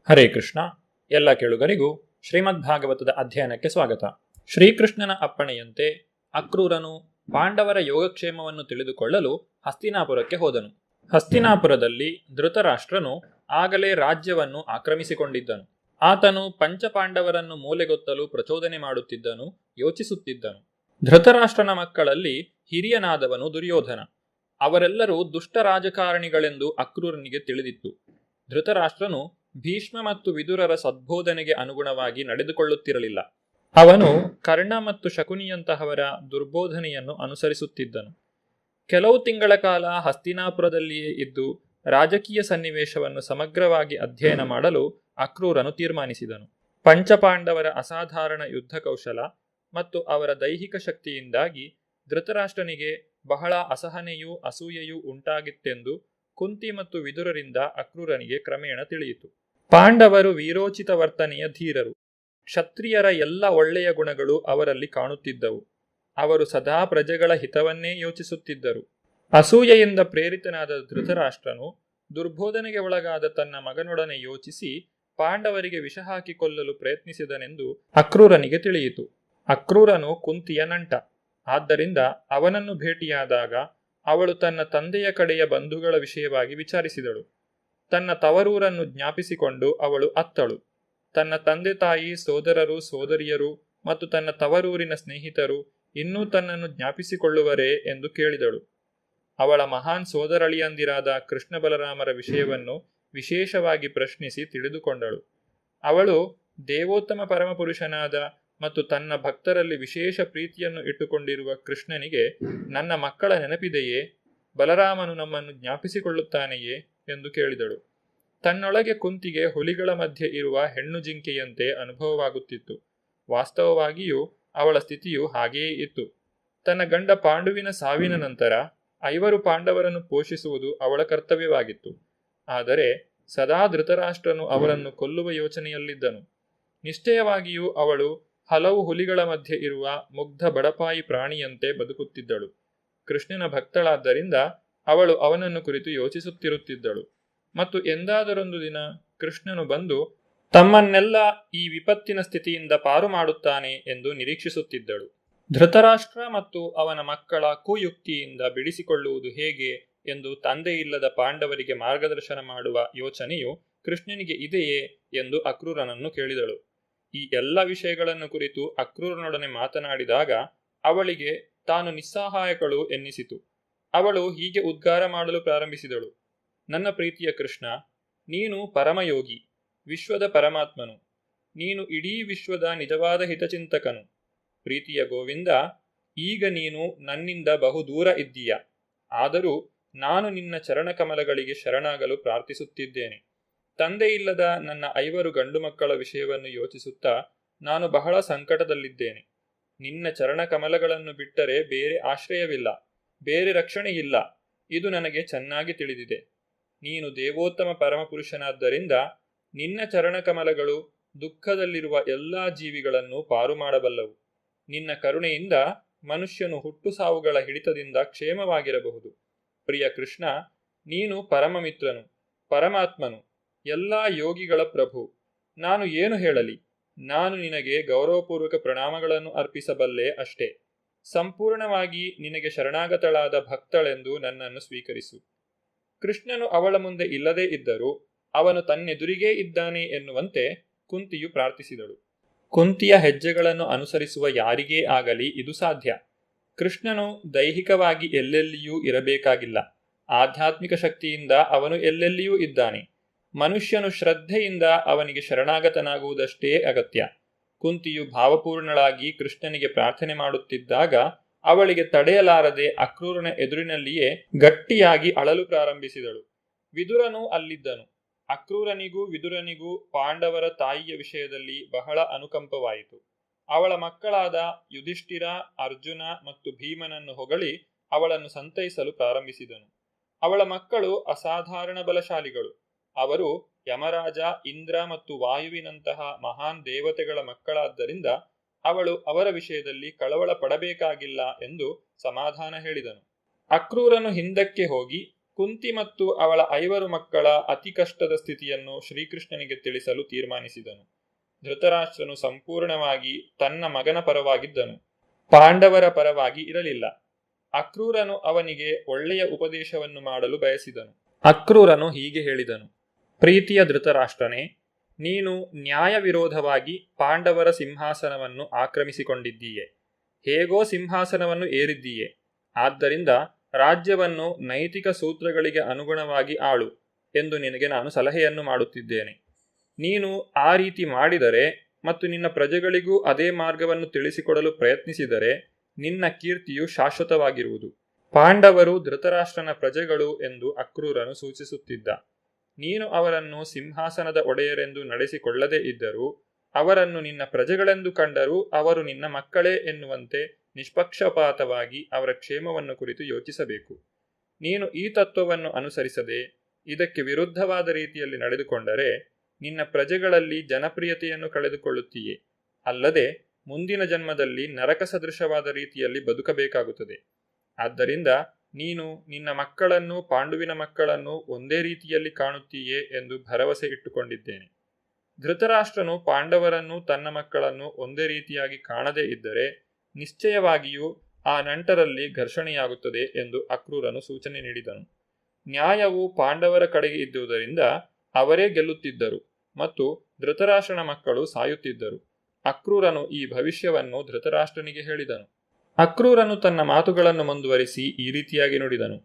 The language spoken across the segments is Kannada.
ಹರೇ ಕೃಷ್ಣ. ಎಲ್ಲ ಕೇಳುಗರಿಗೂ ಶ್ರೀಮದ್ ಭಾಗವತದ ಅಧ್ಯಯನಕ್ಕೆ ಸ್ವಾಗತ. ಶ್ರೀಕೃಷ್ಣನ ಅಪ್ಪಣೆಯಂತೆ ಅಕ್ರೂರನು ಪಾಂಡವರ ಯೋಗಕ್ಷೇಮವನ್ನು ತಿಳಿದುಕೊಳ್ಳಲು ಹಸ್ತಿನಾಪುರಕ್ಕೆ ಹೋದನು. ಹಸ್ತಿನಾಪುರದಲ್ಲಿ ಧೃತರಾಷ್ಟ್ರನು ಆಗಲೇ ರಾಜ್ಯವನ್ನು ಆಕ್ರಮಿಸಿಕೊಂಡಿದ್ದನು. ಆತನು ಪಂಚಪಾಂಡವರನ್ನು ಮೂಲೆಗೊತ್ತಲು ಪ್ರಚೋದನೆ ಮಾಡುತ್ತಿದ್ದನು, ಯೋಚಿಸುತ್ತಿದ್ದನು. ಧೃತರಾಷ್ಟ್ರನ ಮಕ್ಕಳಲ್ಲಿ ಹಿರಿಯನಾದವನು ದುರ್ಯೋಧನ. ಅವರೆಲ್ಲರೂ ದುಷ್ಟ ರಾಜಕಾರಣಿಗಳೆಂದು ಅಕ್ರೂರನಿಗೆ ತಿಳಿದಿತ್ತು. ಧೃತರಾಷ್ಟ್ರನು ಭೀಷ್ಮ ಮತ್ತು ವಿದುರರ ಸದ್ಬೋಧನೆಗೆ ಅನುಗುಣವಾಗಿ ನಡೆದುಕೊಳ್ಳುತ್ತಿರಲಿಲ್ಲ. ಅವನು ಕರ್ಣ ಮತ್ತು ಶಕುನಿಯಂತಹವರ ದುರ್ಬೋಧನೆಯನ್ನು ಅನುಸರಿಸುತ್ತಿದ್ದನು. ಕೆಲವು ತಿಂಗಳ ಕಾಲ ಹಸ್ತಿನಾಪುರದಲ್ಲಿಯೇ ಇದ್ದು ರಾಜಕೀಯ ಸನ್ನಿವೇಶವನ್ನು ಸಮಗ್ರವಾಗಿ ಅಧ್ಯಯನ ಮಾಡಲು ಅಕ್ರೂರನು ತೀರ್ಮಾನಿಸಿದನು. ಪಂಚಪಾಂಡವರ ಅಸಾಧಾರಣ ಯುದ್ಧ ಕೌಶಲ ಮತ್ತು ಅವರ ದೈಹಿಕ ಶಕ್ತಿಯಿಂದಾಗಿ ಧೃತರಾಷ್ಟ್ರನಿಗೆ ಬಹಳ ಅಸಹನೆಯೂ ಅಸೂಯೆಯೂ ಉಂಟಾಗಿತ್ತೆಂದು ಕುಂತಿ ಮತ್ತು ವಿದುರರಿಂದ ಅಕ್ರೂರನಿಗೆ ಕ್ರಮೇಣ ತಿಳಿಯಿತು. ಪಾಂಡವರು ವೀರೋಚಿತ ವರ್ತನೆಯ ಧೀರರು. ಕ್ಷತ್ರಿಯರ ಎಲ್ಲ ಒಳ್ಳೆಯ ಗುಣಗಳು ಅವರಲ್ಲಿ ಕಾಣುತ್ತಿದ್ದವು. ಅವರು ಸದಾ ಪ್ರಜೆಗಳ ಹಿತವನ್ನೇ ಯೋಚಿಸುತ್ತಿದ್ದರು. ಅಸೂಯೆಯಿಂದ ಪ್ರೇರಿತನಾದ ಧೃತರಾಷ್ಟ್ರನು ದುರ್ಬೋಧನೆಗೆ ಒಳಗಾದ ತನ್ನ ಮಗನೊಡನೆ ಯೋಚಿಸಿ ಪಾಂಡವರಿಗೆ ವಿಷ ಹಾಕಿಕೊಳ್ಳಲು ಪ್ರಯತ್ನಿಸಿದನೆಂದು ಅಕ್ರೂರನಿಗೆ ತಿಳಿಯಿತು. ಅಕ್ರೂರನು ಕುಂತಿಯ ನಂಟ. ಆದ್ದರಿಂದ ಅವನನ್ನು ಭೇಟಿಯಾದಾಗ ಅವಳು ತನ್ನ ತಂದೆಯ ಕಡೆಯ ಬಂಧುಗಳ ವಿಷಯವಾಗಿ ವಿಚಾರಿಸಿದಳು. ತನ್ನ ತವರೂರನ್ನು ಜ್ಞಾಪಿಸಿಕೊಂಡು ಅವಳು ಅತ್ತಳು. ತನ್ನ ತಂದೆ ತಾಯಿ, ಸೋದರರು, ಸೋದರಿಯರು ಮತ್ತು ತನ್ನ ತವರೂರಿನ ಸ್ನೇಹಿತರು ಇನ್ನೂ ತನ್ನನ್ನು ಜ್ಞಾಪಿಸಿಕೊಳ್ಳುವರೇ ಎಂದು ಕೇಳಿದಳು. ಅವಳ ಮಹಾನ್ ಸೋದರಳಿಯಂದಿರಾದ ಕೃಷ್ಣ ಬಲರಾಮರ ವಿಷಯವನ್ನು ವಿಶೇಷವಾಗಿ ಪ್ರಶ್ನಿಸಿ ತಿಳಿದುಕೊಂಡಳು. ಅವಳು ದೇವೋತ್ತಮ ಪರಮಪುರುಷನಾದ ಮತ್ತು ತನ್ನ ಭಕ್ತರಲ್ಲಿ ವಿಶೇಷ ಪ್ರೀತಿಯನ್ನು ಇಟ್ಟುಕೊಂಡಿರುವ ಕೃಷ್ಣನಿಗೆ ನನ್ನ ಮಕ್ಕಳ ನೆನಪಿದೆಯೇ? ಬಲರಾಮನು ನಮ್ಮನ್ನು ಜ್ಞಾಪಿಸಿಕೊಳ್ಳುತ್ತಾನೆಯೇ ಎಂದು ಕೇಳಿದಳು. ತನ್ನೊಳಗೆ ಕುಂತಿಗೆ ಹುಲಿಗಳ ಮಧ್ಯೆ ಇರುವ ಹೆಣ್ಣು ಜಿಂಕೆಯಂತೆ ಅನುಭವವಾಗುತ್ತಿತ್ತು. ವಾಸ್ತವವಾಗಿಯೂ ಅವಳ ಸ್ಥಿತಿಯು ಹಾಗೆಯೇ ಇತ್ತು. ತನ್ನ ಗಂಡ ಪಾಂಡುವಿನ ಸಾವಿನ ನಂತರ 5 ಪಾಂಡವರನ್ನು ಪೋಷಿಸುವುದು ಅವಳ ಕರ್ತವ್ಯವಾಗಿತ್ತು. ಆದರೆ ಸದಾ ಧೃತರಾಷ್ಟ್ರನು ಅವರನ್ನು ಕೊಲ್ಲುವ ಯೋಚನೆಯಲ್ಲಿದ್ದನು. ನಿಶ್ಚಯವಾಗಿಯೂ ಅವಳು ಹಲವು ಹುಲಿಗಳ ಮಧ್ಯೆ ಇರುವ ಮುಗ್ಧ ಬಡಪಾಯಿ ಪ್ರಾಣಿಯಂತೆ ಬದುಕುತ್ತಿದ್ದಳು. ಕೃಷ್ಣನ ಭಕ್ತಳಾದ್ದರಿಂದ ಅವಳು ಅವನನ್ನು ಕುರಿತು ಯೋಚಿಸುತ್ತಿರುತ್ತಿದ್ದಳು ಮತ್ತು ಎಂದಾದರೊಂದು ದಿನ ಕೃಷ್ಣನು ಬಂದು ತಮ್ಮನ್ನೆಲ್ಲ ಈ ವಿಪತ್ತಿನ ಸ್ಥಿತಿಯಿಂದ ಪಾರು ಮಾಡುತ್ತಾನೆ ಎಂದು ನಿರೀಕ್ಷಿಸುತ್ತಿದ್ದಳು. ಧೃತರಾಷ್ಟ್ರ ಮತ್ತು ಅವನ ಮಕ್ಕಳ ಕುಯುಕ್ತಿಯಿಂದ ಬಿಡಿಸಿಕೊಳ್ಳುವುದು ಹೇಗೆ ಎಂದು ತಂದೆಯಿಲ್ಲದ ಪಾಂಡವರಿಗೆ ಮಾರ್ಗದರ್ಶನ ಮಾಡುವ ಯೋಚನೆಯು ಕೃಷ್ಣನಿಗೆ ಇದೆಯೇ ಎಂದು ಅಕ್ರೂರನನ್ನು ಕೇಳಿದಳು. ಈ ಎಲ್ಲ ವಿಷಯಗಳನ್ನು ಕುರಿತು ಅಕ್ರೂರನೊಡನೆ ಮಾತನಾಡಿದಾಗ ಅವಳಿಗೆ ತಾನು ನಿಸ್ಸಹಾಯಕಳು ಎನ್ನಿಸಿತು. ಅವಳು ಹೀಗೆ ಉದ್ಗಾರ ಮಾಡಲು ಪ್ರಾರಂಭಿಸಿದಳು. ನನ್ನ ಪ್ರೀತಿಯ ಕೃಷ್ಣ, ನೀನು ಪರಮಯೋಗಿ, ವಿಶ್ವದ ಪರಮಾತ್ಮನು. ನೀನು ಇಡೀ ವಿಶ್ವದ ನಿಜವಾದ ಹಿತಚಿಂತಕನು. ಪ್ರೀತಿಯ ಗೋವಿಂದ, ಈಗ ನೀನು ನನ್ನಿಂದ ಬಹುದೂರ ಇದ್ದೀಯ. ಆದರೂ ನಾನು ನಿನ್ನ ಚರಣಕಮಲಗಳಿಗೆ ಶರಣಾಗಲು ಪ್ರಾರ್ಥಿಸುತ್ತಿದ್ದೇನೆ. ತಂದೆಯಿಲ್ಲದ ನನ್ನ 5 ಗಂಡು ಮಕ್ಕಳ ವಿಷಯವನ್ನು ಯೋಚಿಸುತ್ತಾ ನಾನು ಬಹಳ ಸಂಕಟದಲ್ಲಿದ್ದೇನೆ. ನಿನ್ನ ಚರಣಕಮಲಗಳನ್ನು ಬಿಟ್ಟರೆ ಬೇರೆ ಆಶ್ರಯವಿಲ್ಲ, ಬೇರೆ ರಕ್ಷಣೆಯಿಲ್ಲ. ಇದು ನನಗೆ ಚೆನ್ನಾಗಿ ತಿಳಿದಿದೆ. ನೀನು ದೇವೋತ್ತಮ ಪರಮಪುರುಷನಾದ್ದರಿಂದ ನಿನ್ನ ಚರಣಕಮಲಗಳು ದುಃಖದಲ್ಲಿರುವ ಎಲ್ಲಾ ಜೀವಿಗಳನ್ನು ಪಾರು ಮಾಡಬಲ್ಲವು. ನಿನ್ನ ಕರುಣೆಯಿಂದ ಮನುಷ್ಯನು ಹುಟ್ಟು ಸಾವುಗಳ ಹಿಡಿತದಿಂದ ಕ್ಷೇಮವಾಗಿರಬಹುದು. ಪ್ರಿಯ ಕೃಷ್ಣ, ನೀನು ಪರಮಮಿತ್ರನು, ಪರಮಾತ್ಮನು, ಎಲ್ಲಾ ಯೋಗಿಗಳ ಪ್ರಭು. ನಾನು ಏನು ಹೇಳಲಿ? ನಾನು ನಿನಗೆ ಗೌರವಪೂರ್ವಕ ಪ್ರಣಾಮಗಳನ್ನು ಅರ್ಪಿಸಬಲ್ಲೆ ಅಷ್ಟೇ. ಸಂಪೂರ್ಣವಾಗಿ ನಿನಗೆ ಶರಣಾಗತಳಾದ ಭಕ್ತಳೆಂದು ನನ್ನನ್ನು ಸ್ವೀಕರಿಸು. ಕೃಷ್ಣನು ಅವಳ ಮುಂದೆ ಇಲ್ಲದೇ ಇದ್ದರೂ ಅವನು ತನ್ನೆದುರಿಗೇ ಇದ್ದಾನೆ ಎನ್ನುವಂತೆ ಕುಂತಿಯು ಪ್ರಾರ್ಥಿಸಿದಳು. ಕುಂತಿಯ ಹೆಜ್ಜೆಗಳನ್ನು ಅನುಸರಿಸುವ ಯಾರಿಗೇ ಆಗಲಿ ಇದು ಸಾಧ್ಯ. ಕೃಷ್ಣನು ದೈಹಿಕವಾಗಿ ಎಲ್ಲೆಲ್ಲಿಯೂ ಇರಬೇಕಾಗಿಲ್ಲ. ಆಧ್ಯಾತ್ಮಿಕ ಶಕ್ತಿಯಿಂದ ಅವನು ಎಲ್ಲೆಲ್ಲಿಯೂ ಇದ್ದಾನೆ. ಮನುಷ್ಯನು ಶ್ರದ್ಧೆಯಿಂದ ಅವನಿಗೆ ಶರಣಾಗತನಾಗುವುದಷ್ಟೇ ಅಗತ್ಯ. ಕುಂತಿಯು ಭಾವಪೂರ್ಣಳಾಗಿ ಕೃಷ್ಣನಿಗೆ ಪ್ರಾರ್ಥನೆ ಮಾಡುತ್ತಿದ್ದಾಗ ಅವಳಿಗೆ ತಡೆಯಲಾರದೆ ಅಕ್ರೂರನ ಎದುರಿನಲ್ಲಿಯೇ ಗಟ್ಟಿಯಾಗಿ ಅಳಲು ಪ್ರಾರಂಭಿಸಿದಳು. ವಿದುರನು ಅಲ್ಲಿದ್ದನು. ಅಕ್ರೂರನಿಗೂ ವಿದುರನಿಗೂ ಪಾಂಡವರ ತಾಯಿಯ ವಿಷಯದಲ್ಲಿ ಬಹಳ ಅನುಕಂಪವಾಯಿತು. ಅವಳ ಮಕ್ಕಳಾದ ಯುಧಿಷ್ಠಿರ, ಅರ್ಜುನ ಮತ್ತು ಭೀಮನನ್ನು ಹೊಗಳಿ ಅವಳನ್ನು ಸಂತೈಸಲು ಪ್ರಾರಂಭಿಸಿದನು. ಅವಳ ಮಕ್ಕಳು ಅಸಾಧಾರಣ ಬಲಶಾಲಿಗಳು. ಅವರು ಯಮರಾಜ, ಇಂದ್ರ ಮತ್ತು ವಾಯುವಿನಂತಹ ಮಹಾನ್ ದೇವತೆಗಳ ಮಕ್ಕಳಾದ್ದರಿಂದ ಅವಳು ಅವರ ವಿಷಯದಲ್ಲಿ ಕಳವಳ ಪಡಬೇಕಾಗಿಲ್ಲ ಎಂದು ಸಮಾಧಾನ ಹೇಳಿದನು. ಅಕ್ರೂರನು ಹಿಂದಕ್ಕೆ ಹೋಗಿ ಕುಂತಿ ಮತ್ತು ಅವಳ 5 ಮಕ್ಕಳ ಅತಿ ಕಷ್ಟದ ಸ್ಥಿತಿಯನ್ನು ಶ್ರೀಕೃಷ್ಣನಿಗೆ ತಿಳಿಸಲು ತೀರ್ಮಾನಿಸಿದನು. ಧೃತರಾಷ್ಟ್ರನು ಸಂಪೂರ್ಣವಾಗಿ ತನ್ನ ಮಗನ ಪರವಾಗಿದ್ದನು, ಪಾಂಡವರ ಪರವಾಗಿ ಇರಲಿಲ್ಲ. ಅಕ್ರೂರನು ಅವನಿಗೆ ಒಳ್ಳೆಯ ಉಪದೇಶವನ್ನು ಮಾಡಲು ಬಯಸಿದನು. ಅಕ್ರೂರನು ಹೀಗೆ ಹೇಳಿದನು: ಪ್ರೀತಿಯ ಧೃತರಾಷ್ಟ್ರನೇ, ನೀನು ನ್ಯಾಯ ವಿರೋಧವಾಗಿ ಪಾಂಡವರ ಸಿಂಹಾಸನವನ್ನು ಆಕ್ರಮಿಸಿಕೊಂಡಿದ್ದೀಯೆ. ಹೇಗೋ ಸಿಂಹಾಸನವನ್ನು ಏರಿದ್ದೀಯೆ. ಆದ್ದರಿಂದ ರಾಜ್ಯವನ್ನು ನೈತಿಕ ಸೂತ್ರಗಳಿಗೆ ಅನುಗುಣವಾಗಿ ಆಳು ಎಂದು ನಿನಗೆ ನಾನು ಸಲಹೆಯನ್ನು ಮಾಡುತ್ತಿದ್ದೇನೆ. ನೀನು ಆ ರೀತಿ ಮಾಡಿದರೆ ಮತ್ತು ನಿನ್ನ ಪ್ರಜೆಗಳಿಗೂ ಅದೇ ಮಾರ್ಗವನ್ನು ತಿಳಿಸಿಕೊಡಲು ಪ್ರಯತ್ನಿಸಿದರೆ ನಿನ್ನ ಕೀರ್ತಿಯು ಶಾಶ್ವತವಾಗಿರುವುದು. ಪಾಂಡವರು ಧೃತರಾಷ್ಟ್ರನ ಪ್ರಜೆಗಳು ಎಂದು ಅಕ್ರೂರನು ಸೂಚಿಸುತ್ತಿದ್ದ. ನೀನು ಅವರನ್ನು ಸಿಂಹಾಸನದ ಒಡೆಯರೆಂದು ನಡೆಸಿಕೊಳ್ಳದೇ ಇದ್ದರೂ ಅವರನ್ನು ನಿನ್ನ ಪ್ರಜೆಗಳೆಂದು ಕಂಡರೂ ಅವರು ನಿನ್ನ ಮಕ್ಕಳೇ ಎನ್ನುವಂತೆ ನಿಷ್ಪಕ್ಷಪಾತವಾಗಿ ಅವರ ಕ್ಷೇಮವನ್ನು ಕುರಿತು ಯೋಚಿಸಬೇಕು. ನೀನು ಈ ತತ್ವವನ್ನು ಅನುಸರಿಸದೆ ಇದಕ್ಕೆ ವಿರುದ್ಧವಾದ ರೀತಿಯಲ್ಲಿ ನಡೆದುಕೊಂಡರೆ ನಿನ್ನ ಪ್ರಜೆಗಳಲ್ಲಿ ಜನಪ್ರಿಯತೆಯನ್ನು ಕಳೆದುಕೊಳ್ಳುತ್ತೀಯೇ, ಅಲ್ಲದೆ ಮುಂದಿನ ಜನ್ಮದಲ್ಲಿ ನರಕ ಸದೃಶವಾದ ರೀತಿಯಲ್ಲಿ ಬದುಕಬೇಕಾಗುತ್ತದೆ. ಆದ್ದರಿಂದ ನೀನು ನಿನ್ನ ಮಕ್ಕಳನ್ನು ಪಾಂಡುವಿನ ಮಕ್ಕಳನ್ನು ಒಂದೇ ರೀತಿಯಲ್ಲಿ ಕಾಣುತ್ತೀಯೇ ಎಂದು ಭರವಸೆ ಇಟ್ಟುಕೊಂಡಿದ್ದೇನೆ. ಧೃತರಾಷ್ಟ್ರನು ಪಾಂಡವರನ್ನು ತನ್ನ ಮಕ್ಕಳನ್ನು ಒಂದೇ ರೀತಿಯಾಗಿ ಕಾಣದೇ ಇದ್ದರೆ ನಿಶ್ಚಯವಾಗಿಯೂ ಆ ನಂಟರಲ್ಲಿ ಘರ್ಷಣೆಯಾಗುತ್ತದೆ ಎಂದು ಅಕ್ರೂರನು ಸೂಚನೆ ನೀಡಿದನು. ನ್ಯಾಯವು ಪಾಂಡವರ ಕಡೆಗೆ ಇದ್ದುದರಿಂದ ಅವರೇ ಗೆಲ್ಲುತ್ತಿದ್ದರು ಮತ್ತು ಧೃತರಾಷ್ಟ್ರನ ಮಕ್ಕಳು ಸಾಯುತ್ತಿದ್ದರು. ಅಕ್ರೂರನು ಈ ಭವಿಷ್ಯವನ್ನು ಧೃತರಾಷ್ಟ್ರನಿಗೆ ಹೇಳಿದನು. ಅಕ್ರೂರನು ತನ್ನ ಮಾತುಗಳನ್ನು ಮುಂದುವರಿಸಿ ಈ ರೀತಿಯಾಗಿ ನುಡಿದನು: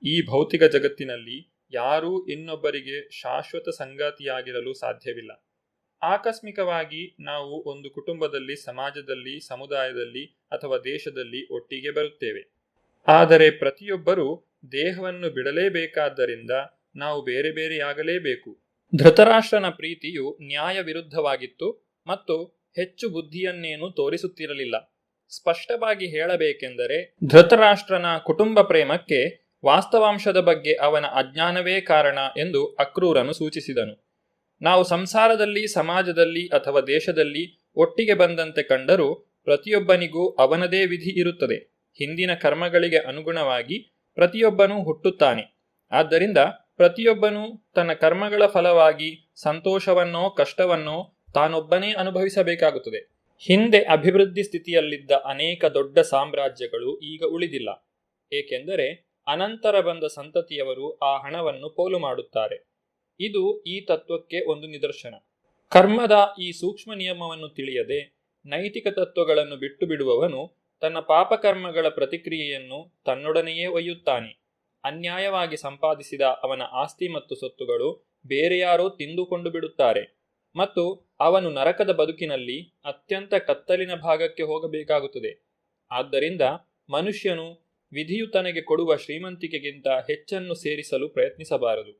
ಈ ಭೌತಿಕ ಜಗತ್ತಿನಲ್ಲಿ ಯಾರೂ ಇನ್ನೊಬ್ಬರಿಗೆ ಶಾಶ್ವತ ಸಂಗಾತಿಯಾಗಿರಲು ಸಾಧ್ಯವಿಲ್ಲ. ಆಕಸ್ಮಿಕವಾಗಿ ನಾವು ಒಂದು ಕುಟುಂಬದಲ್ಲಿ, ಸಮಾಜದಲ್ಲಿ, ಸಮುದಾಯದಲ್ಲಿ ಅಥವಾ ದೇಶದಲ್ಲಿ ಒಟ್ಟಿಗೆ ಬರುತ್ತೇವೆ. ಆದರೆ ಪ್ರತಿಯೊಬ್ಬರೂ ದೇಹವನ್ನು ಬಿಡಲೇಬೇಕಾದ್ದರಿಂದ ನಾವು ಬೇರೆ ಬೇರೆಯಾಗಲೇಬೇಕು. ಧೃತರಾಷ್ಟ್ರನ ಪ್ರೀತಿಯು ನ್ಯಾಯ ವಿರುದ್ಧವಾಗಿತ್ತು ಮತ್ತು ಹೆಚ್ಚು ಬುದ್ಧಿಯನ್ನೇನು ತೋರಿಸುತ್ತಿರಲಿಲ್ಲ. ಸ್ಪಷ್ಟವಾಗಿ ಹೇಳಬೇಕೆಂದರೆ ಧೃತರಾಷ್ಟ್ರನ ಕುಟುಂಬ ಪ್ರೇಮಕ್ಕೆ ವಾಸ್ತವಾಂಶದ ಬಗ್ಗೆ ಅವನ ಅಜ್ಞಾನವೇ ಕಾರಣ ಎಂದು ಅಕ್ರೂರನು ಸೂಚಿಸಿದನು. ನಾವು ಸಂಸಾರದಲ್ಲಿ, ಸಮಾಜದಲ್ಲಿ ಅಥವಾ ದೇಶದಲ್ಲಿ ಒಟ್ಟಿಗೆ ಬಂದಂತೆ ಕಂಡರೂ ಪ್ರತಿಯೊಬ್ಬನಿಗೂ ಅವನದೇ ವಿಧಿ ಇರುತ್ತದೆ. ಹಿಂದಿನ ಕರ್ಮಗಳಿಗೆ ಅನುಗುಣವಾಗಿ ಪ್ರತಿಯೊಬ್ಬನೂ ಹುಟ್ಟುತ್ತಾನೆ. ಆದ್ದರಿಂದ ಪ್ರತಿಯೊಬ್ಬನೂ ತನ್ನ ಕರ್ಮಗಳ ಫಲವಾಗಿ ಸಂತೋಷವನ್ನೋ ಕಷ್ಟವನ್ನೋ ತಾನೊಬ್ಬನೇ ಅನುಭವಿಸಬೇಕಾಗುತ್ತದೆ. ಹಿಂದೆ ಅಭಿವೃದ್ಧಿ ಸ್ಥಿತಿಯಲ್ಲಿದ್ದ ಅನೇಕ ದೊಡ್ಡ ಸಾಮ್ರಾಜ್ಯಗಳು ಈಗ ಉಳಿದಿಲ್ಲ, ಏಕೆಂದರೆ ಅನಂತರ ಬಂದ ಸಂತತಿಯವರು ಆ ಹಣವನ್ನು ಪೋಲು ಮಾಡುತ್ತಾರೆ. ಇದು ಈ ತತ್ವಕ್ಕೆ ಒಂದು ನಿದರ್ಶನ. ಕರ್ಮದ ಈ ಸೂಕ್ಷ್ಮ ನಿಯಮವನ್ನು ತಿಳಿಯದೆ ನೈತಿಕ ತತ್ವಗಳನ್ನು ಬಿಟ್ಟು ಬಿಡುವವನು ತನ್ನ ಪಾಪಕರ್ಮಗಳ ಪ್ರತಿಕ್ರಿಯೆಯನ್ನು ತನ್ನೊಡನೆಯೇ ಒಯ್ಯುತ್ತಾನೆ. ಅನ್ಯಾಯವಾಗಿ ಸಂಪಾದಿಸಿದ ಅವನ ಆಸ್ತಿ ಮತ್ತು ಸೊತ್ತುಗಳು ಬೇರೆಯಾರೋ ತಿಂದುಕೊಂಡು ಬಿಡುತ್ತಾರೆ ಮತ್ತು ಅವನು ನರಕದ ಬದುಕಿನಲ್ಲಿ ಅತ್ಯಂತ ಕತ್ತಲಿನ ಭಾಗಕ್ಕೆ ಹೋಗಬೇಕಾಗುತ್ತದೆ. ಆದ್ದರಿಂದ ಮನುಷ್ಯನು ವಿಧಿಯು ತನಗೆ ಕೊಡುವ ಶ್ರೀಮಂತಿಕೆಗಿಂತ ಹೆಚ್ಚನ್ನು ಸೇರಿಸಲು ಪ್ರಯತ್ನಿಸಬಾರದು.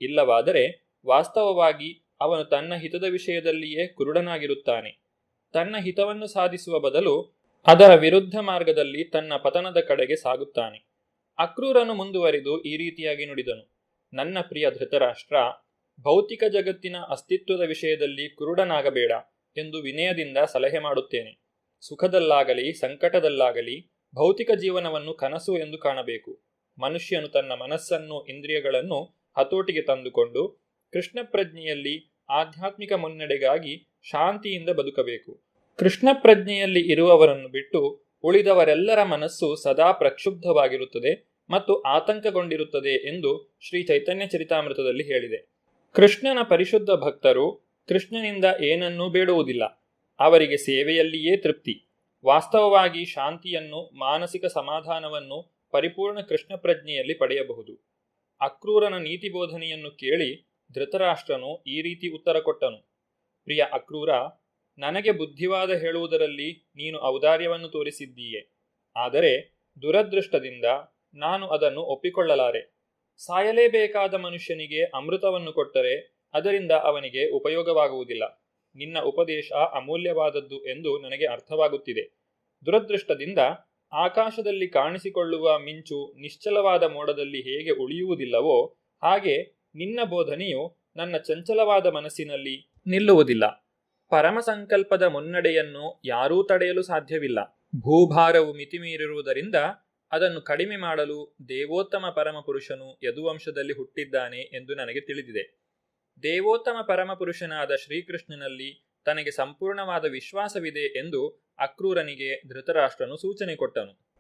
ಇಲ್ಲವಾದರೆ ವಾಸ್ತವವಾಗಿ ಅವನು ತನ್ನ ಹಿತದ ವಿಷಯದಲ್ಲಿಯೇ ಕುರುಡನಾಗಿರುತ್ತಾನೆ. ತನ್ನ ಹಿತವನ್ನು ಸಾಧಿಸುವ ಬದಲು ಅದರ ವಿರುದ್ಧ ಮಾರ್ಗದಲ್ಲಿ ತನ್ನ ಪತನದ ಕಡೆಗೆ ಸಾಗುತ್ತಾನೆ. ಅಕ್ರೂರನು ಮುಂದುವರಿದು ಈ ರೀತಿಯಾಗಿ ನುಡಿದನು: ನನ್ನ ಪ್ರಿಯ ಧೃತರಾಷ್ಟ್ರ, ಭೌತಿಕ ಜಗತ್ತಿನ ಅಸ್ತಿತ್ವದ ವಿಷಯದಲ್ಲಿ ಕುರುಡನಾಗಬೇಡ ಎಂದು ವಿನಯದಿಂದ ಸಲಹೆ ಮಾಡುತ್ತೇನೆ. ಸುಖದಲ್ಲಾಗಲಿ ಸಂಕಟದಲ್ಲಾಗಲಿ ಭೌತಿಕ ಜೀವನವನ್ನು ಕನಸು ಎಂದು ಕಾಣಬೇಕು. ಮನುಷ್ಯನು ತನ್ನ ಮನಸ್ಸನ್ನು, ಇಂದ್ರಿಯಗಳನ್ನು ಹತೋಟಿಗೆ ತಂದುಕೊಂಡು ಕೃಷ್ಣ ಪ್ರಜ್ಞೆಯಲ್ಲಿ ಆಧ್ಯಾತ್ಮಿಕ ಮುನ್ನಡೆಗಾಗಿ ಶಾಂತಿಯಿಂದ ಬದುಕಬೇಕು. ಕೃಷ್ಣ ಪ್ರಜ್ಞೆಯಲ್ಲಿ ಇರುವವರನ್ನು ಬಿಟ್ಟು ಉಳಿದವರೆಲ್ಲರ ಮನಸ್ಸು ಸದಾ ಪ್ರಕ್ಷುಬ್ಧವಾಗಿರುತ್ತದೆ ಮತ್ತು ಆತಂಕಗೊಂಡಿರುತ್ತದೆ ಎಂದು ಶ್ರೀ ಚೈತನ್ಯ ಚರಿತಾಮೃತದಲ್ಲಿ ಹೇಳಿದೆ. ಕೃಷ್ಣನ ಪರಿಶುದ್ಧ ಭಕ್ತರು ಕೃಷ್ಣನಿಂದ ಏನನ್ನೂ ಬೇಡುವುದಿಲ್ಲ. ಅವರಿಗೆ ಸೇವೆಯಲ್ಲಿಯೇ ತೃಪ್ತಿ. ವಾಸ್ತವವಾಗಿ ಶಾಂತಿಯನ್ನು, ಮಾನಸಿಕ ಸಮಾಧಾನವನ್ನು ಪರಿಪೂರ್ಣ ಕೃಷ್ಣ ಪ್ರಜ್ಞೆಯಲ್ಲಿ ಪಡೆಯಬಹುದು. ಅಕ್ರೂರನ ನೀತಿ ಬೋಧನೆಯನ್ನು ಕೇಳಿ ಧೃತರಾಷ್ಟ್ರನು ಈ ರೀತಿ ಉತ್ತರ ಕೊಟ್ಟನು: ಪ್ರಿಯ ಅಕ್ರೂರ, ನನಗೆ ಬುದ್ಧಿವಾದ ಹೇಳುವುದರಲ್ಲಿ ನೀನು ಔದಾರ್ಯವನ್ನು ತೋರಿಸಿದ್ದೀಯೆ. ಆದರೆ ದುರದೃಷ್ಟದಿಂದ ನಾನು ಅದನ್ನು ಒಪ್ಪಿಕೊಳ್ಳಲಾರೆ. ಸಾಯಲೇಬೇಕಾದ ಮನುಷ್ಯನಿಗೆ ಅಮೃತವನ್ನು ಕೊಟ್ಟರೆ ಅದರಿಂದ ಅವನಿಗೆ ಉಪಯೋಗವಾಗುವುದಿಲ್ಲ. ನಿನ್ನ ಉಪದೇಶ ಅಮೂಲ್ಯವಾದದ್ದು ಎಂದು ನನಗೆ ಅರ್ಥವಾಗುತ್ತಿದೆ. ದುರದೃಷ್ಟದಿಂದ ಆಕಾಶದಲ್ಲಿ ಕಾಣಿಸಿಕೊಳ್ಳುವ ಮಿಂಚು ನಿಶ್ಚಲವಾದ ಮೋಡದಲ್ಲಿ ಹೇಗೆ ಉಳಿಯುವುದಿಲ್ಲವೋ ಹಾಗೆ ನಿನ್ನ ಬೋಧನೆಯು ನನ್ನ ಚಂಚಲವಾದ ಮನಸ್ಸಿನಲ್ಲಿ ನಿಲ್ಲುವುದಿಲ್ಲ. ಪರಮ ಸಂಕಲ್ಪದ ಮುನ್ನಡೆಯನ್ನು ಯಾರೂ ತಡೆಯಲು ಸಾಧ್ಯವಿಲ್ಲ. ಭೂಭಾರವು ಮಿತಿಮೀರಿರುವುದರಿಂದ ಅದನ್ನು ಕಡಿಮೆ ಮಾಡಲು ದೇವೋತ್ತಮ ಪರಮಪುರುಷನು ಯದುವಂಶದಲ್ಲಿ ಹುಟ್ಟಿದ್ದಾನೆ ಎಂದು ನನಗೆ ತಿಳಿದಿದೆ. ದೇವೋತ್ತಮ ಪರಮಪುರುಷನಾದ ಶ್ರೀಕೃಷ್ಣನಲ್ಲಿ ತನಗೆ ಸಂಪೂರ್ಣವಾದ ವಿಶ್ವಾಸವಿದೆ ಎಂದು ಅಕ್ರೂರನಿಗೆ ಧೃತರಾಷ್ಟ್ರನು ಸೂಚನೆ ಕೊಟ್ಟನು.